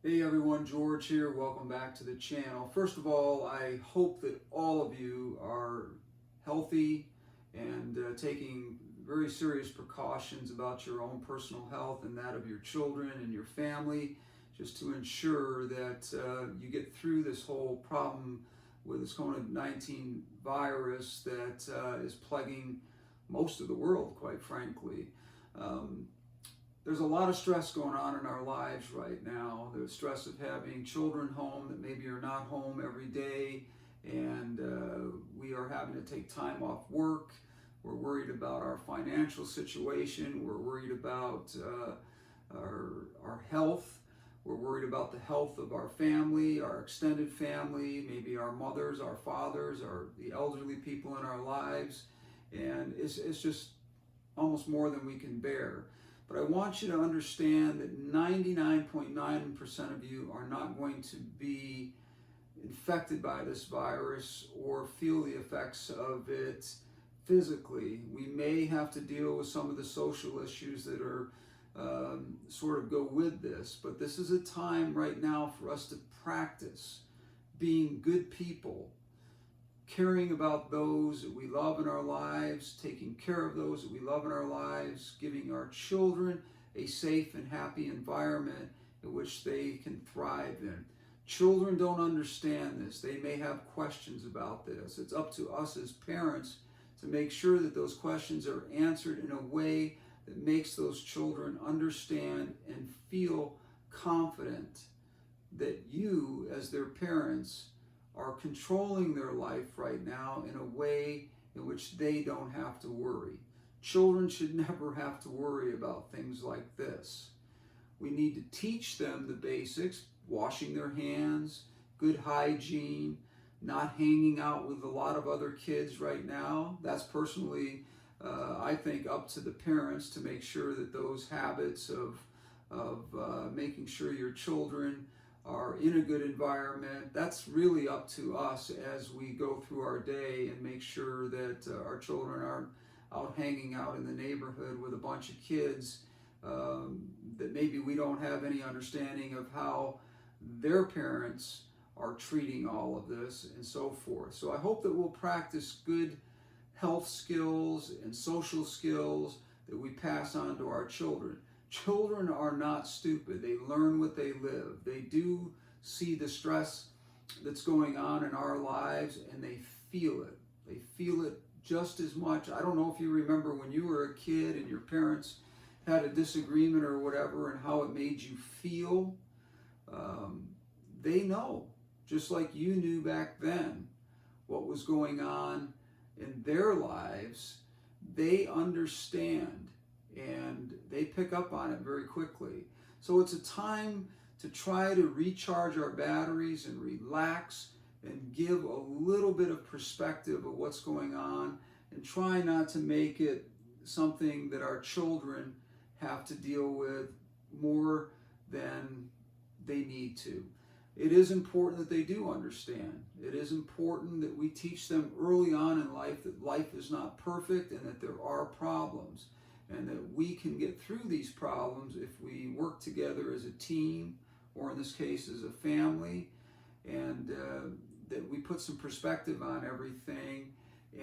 Hey everyone, George here. Welcome back to the channel. First of all, I hope that all of you are healthy and taking very serious precautions about your own personal health and that of your children and your family, just to ensure that you get through this whole problem with this COVID-19 virus that is plaguing most of the world, quite frankly. Um, there's a lot of stress going on in our lives right now. The stress of having children home that maybe are not home every day, and we are having to take time off work. We're worried about our financial situation. We're worried about our health. We're worried about the health of our family, our extended family, maybe our mothers, our fathers, the elderly people in our lives. And it's just almost more than we can bear. But I want you to understand that 99.9% of you are not going to be infected by this virus or feel the effects of it physically. We may have to deal with some of the social issues that are sort of go with this, but this is a time right now for us to practice being good people, caring about those that we love in our lives, taking care of those that we love in our lives, giving our children a safe and happy environment in which they can thrive in. Children don't understand this. They may have questions about this. It's up to us as parents to make sure that those questions are answered in a way that makes those children understand and feel confident that you, as their parents, are controlling their life right now in a way in which they don't have to worry. Children should never have to worry about things like this. We need to teach them the basics: washing their hands, good hygiene, not hanging out with a lot of other kids right now. That's personally, I think, up to the parents to make sure that those habits of making sure your children are in a good environment, that's really up to us as we go through our day and make sure that our children aren't out hanging out in the neighborhood with a bunch of kids that maybe we don't have any understanding of how their parents are treating all of this and so forth. So I hope that we'll practice good health skills and social skills that we pass on to our children. Children are not stupid. They learn what they live. They do see the stress that's going on in our lives, and they feel it. They feel it just as much. I don't know if you remember when you were a kid and your parents had a disagreement or whatever and how it made you feel. They know, just like you knew back then, what was going on in their lives. They understand, and they pick up on it very quickly. So it's a time to try to recharge our batteries and relax and give a little bit of perspective of what's going on, and try not to make it something that our children have to deal with more than they need to. It is important that they do understand. It is important that we teach them early on in life that life is not perfect and that there are problems, and that we can get through these problems if we work together as a team, or in this case as a family, and that we put some perspective on everything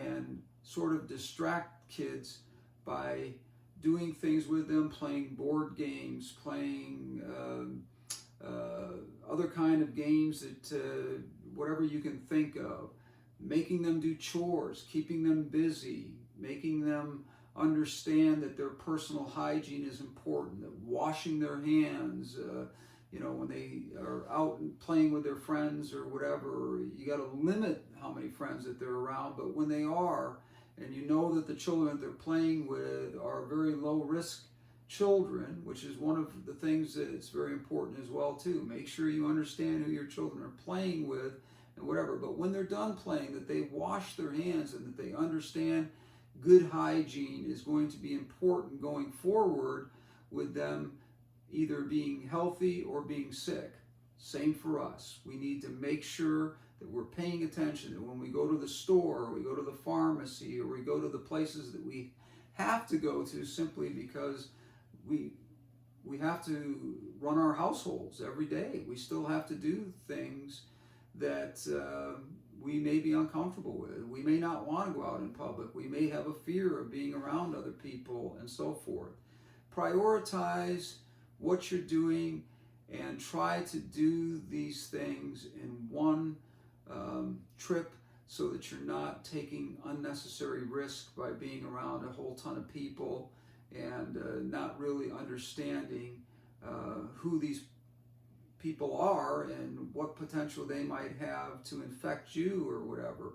and sort of distract kids by doing things with them, playing board games, playing other kind of games that whatever you can think of, making them do chores, keeping them busy, making them understand that their personal hygiene is important, that washing their hands, when they are out and playing with their friends or whatever, you got to limit how many friends that they're around. But when they are, and you know that the children that they're playing with are very low risk children, which is one of the things that it's very important as well too. Make sure you understand who your children are playing with and whatever. But when they're done playing, that they wash their hands and that they understand good hygiene is going to be important going forward with them either being healthy or being sick. Same for us. We need to make sure that we're paying attention, that when we go to the store, or we go to the pharmacy, or we go to the places that we have to go to simply because we we have to run our households every day. We still have to do things that we may be uncomfortable with. We may not want to go out in public. We may have a fear of being around other people and so forth. Prioritize what you're doing and try to do these things in one trip so that you're not taking unnecessary risk by being around a whole ton of people and not really understanding who these people are and what potential they might have to infect you or whatever.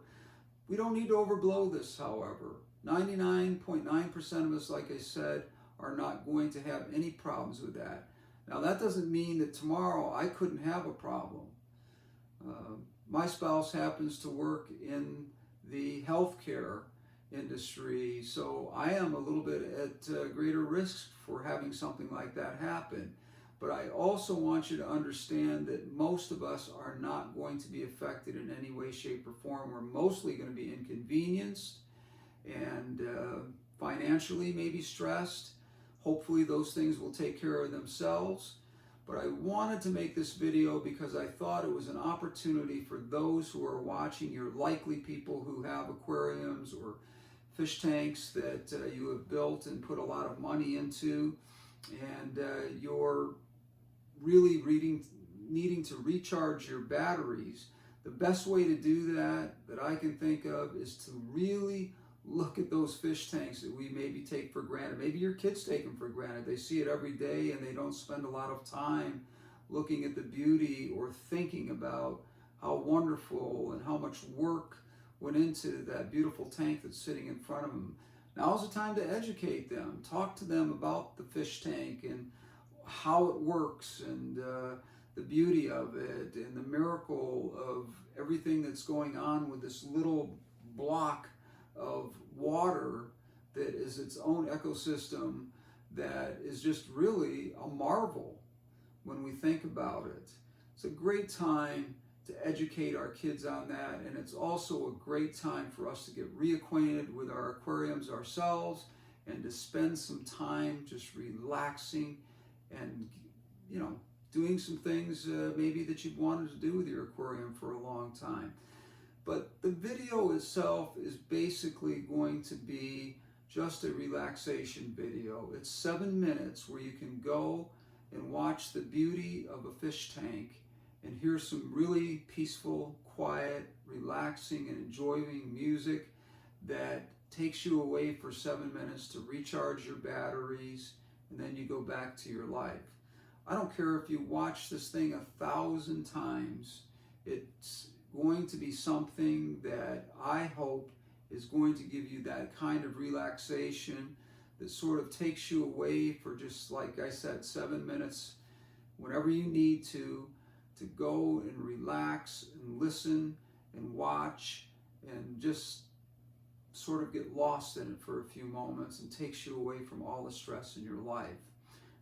We don't need to overblow this, however. 99.9% of us, like I said, are not going to have any problems with that. Now, that doesn't mean that tomorrow I couldn't have a problem. My spouse happens to work in the healthcare industry, so I am a little bit at greater risk for having something like that happen. But I also want you to understand that most of us are not going to be affected in any way, shape, or form. We're mostly going to be inconvenienced and financially maybe stressed. Hopefully those things will take care of themselves. But I wanted to make this video because I thought it was an opportunity for those who are watching. You're likely people who have aquariums or fish tanks that you have built and put a lot of money into, and you're really needing to recharge your batteries. The best way to do that I can think of is to really look at those fish tanks that we maybe take for granted. Maybe your kids take them for granted. They see it every day and they don't spend a lot of time looking at the beauty or thinking about how wonderful and how much work went into that beautiful tank that's sitting in front of them. Now's the time to educate them. Talk to them about the fish tank and how it works and the beauty of it and the miracle of everything that's going on with this little block of water that is its own ecosystem that is just really a marvel when we think about it. It's a great time to educate our kids on that, and it's also a great time for us to get reacquainted with our aquariums ourselves and to spend some time just relaxing and, you know, doing some things maybe that you've wanted to do with your aquarium for a long time. But the video itself is basically going to be just a relaxation video. It's 7 minutes where you can go and watch the beauty of a fish tank and hear some really peaceful, quiet, relaxing, and enjoying music that takes you away for 7 minutes to recharge your batteries, and then you go back to your life. I don't care if you watch this thing 1,000 times, it's going to be something that I hope is going to give you that kind of relaxation that sort of takes you away for just, like I said, 7 minutes, whenever you need to go and relax and listen and watch and just sort of get lost in it for a few moments and takes you away from all the stress in your life.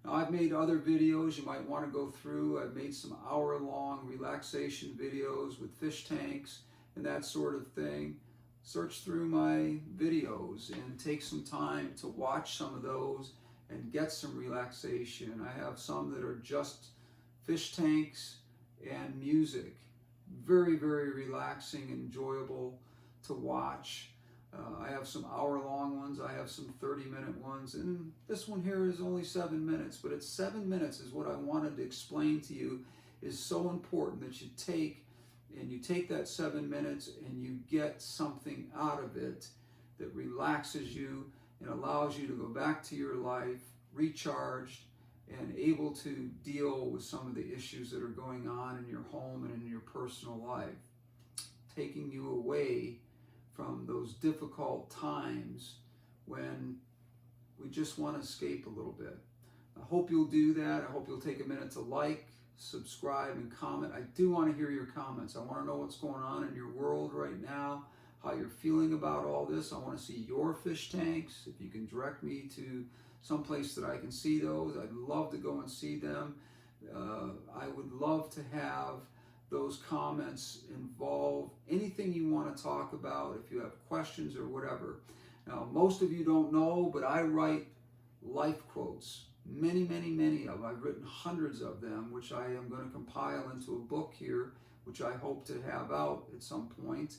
Now, I've made other videos you might want to go through. I've made some hour-long relaxation videos with fish tanks and that sort of thing. Search through my videos and take some time to watch some of those and get some relaxation. I have some that are just fish tanks and music. Very, very relaxing and enjoyable to watch. I have some hour-long ones, I have some 30-minute ones, and this one here is only 7 minutes, but it's 7 minutes is what I wanted to explain to you is so important that you take that 7 minutes and you get something out of it that relaxes you and allows you to go back to your life recharged and able to deal with some of the issues that are going on in your home and in your personal life, taking you away from those difficult times when we just want to escape a little bit. I hope you'll do that. I hope you'll take a minute to like, subscribe, and comment. I do want to hear your comments. I want to know what's going on in your world right now, how you're feeling about all this. I want to see your fish tanks. If you can direct me to someplace that I can see those, I'd love to go and see them. I would love to have those comments involve anything you want to talk about, if you have questions or whatever. Now, most of you don't know, but I write life quotes. many, many, many of them. I've written hundreds of them, which I am going to compile into a book here, which I hope to have out at some point.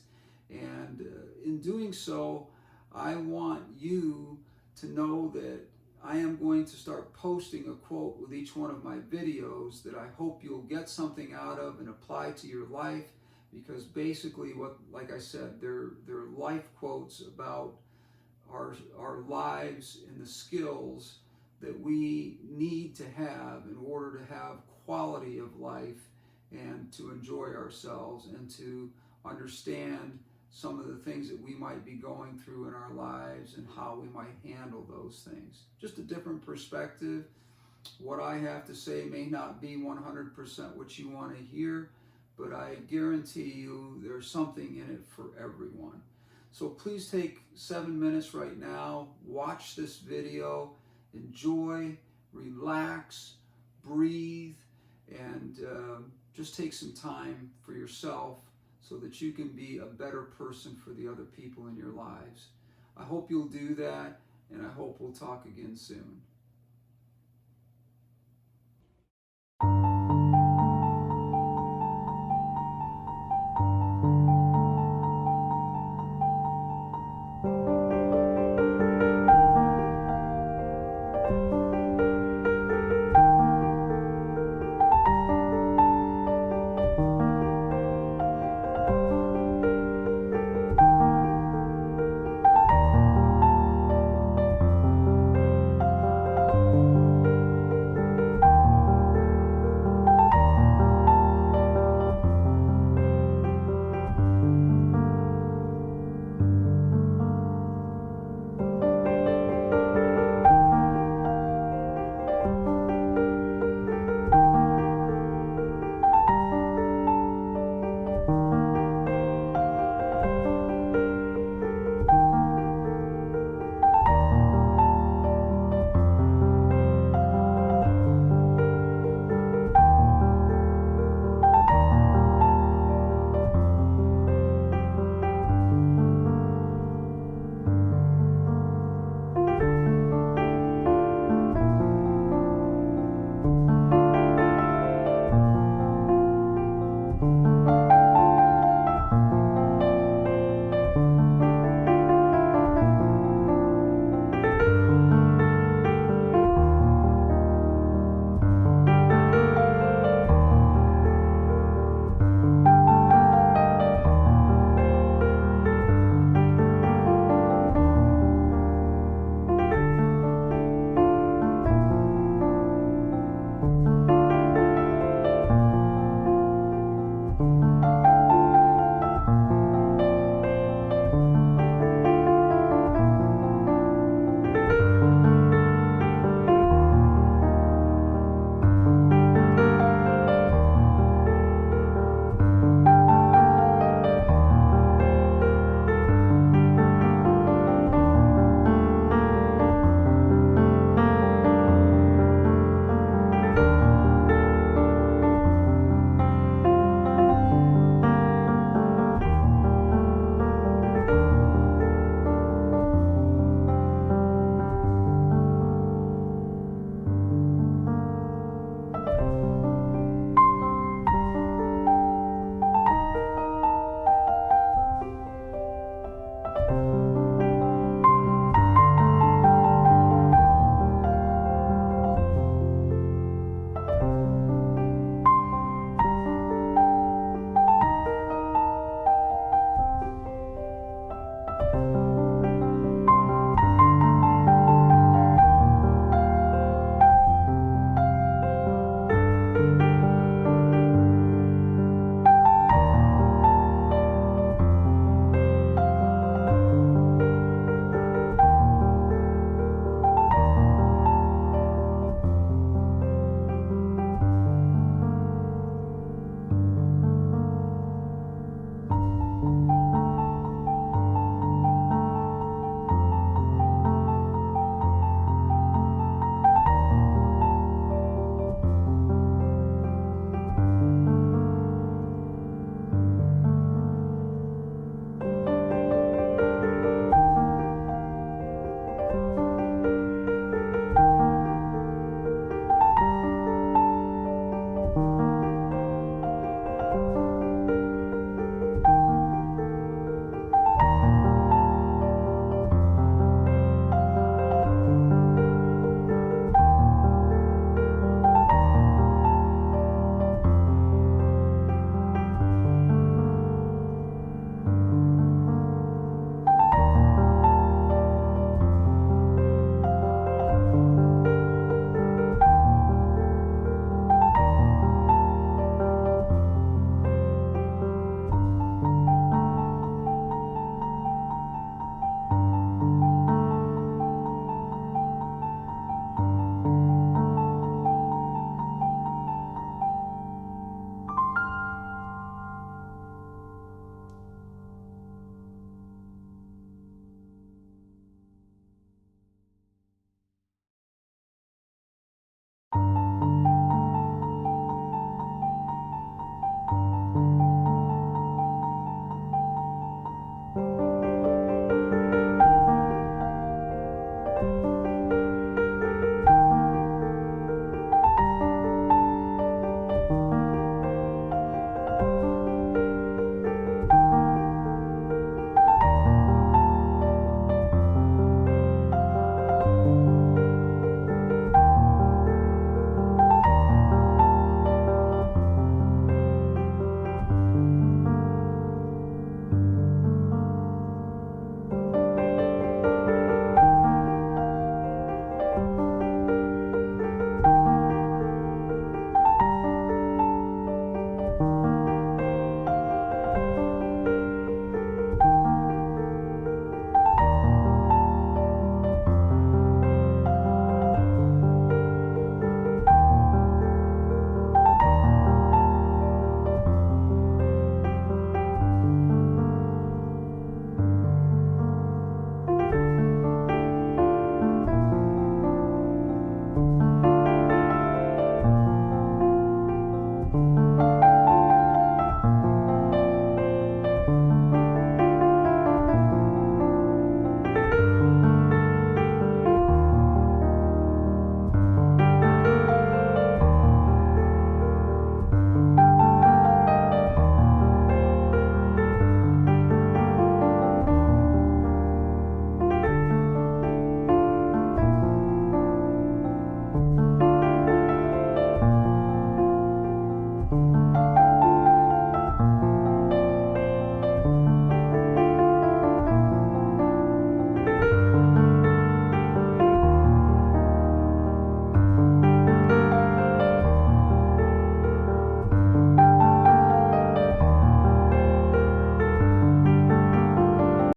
And in doing so, I want you to know that I am going to start posting a quote with each one of my videos that I hope you'll get something out of and apply to your life, because basically what, like I said, they're life quotes about our lives and the skills that we need to have in order to have quality of life and to enjoy ourselves and to understand some of the things that we might be going through in our lives and how we might handle those things. Just a different perspective. What I have to say may not be 100% what you want to hear, but I guarantee you there's something in it for everyone. So please take 7 minutes right now, watch this video, enjoy, relax, breathe, and just take some time for yourself so that you can be a better person for the other people in your lives. I hope you'll do that, and I hope we'll talk again soon.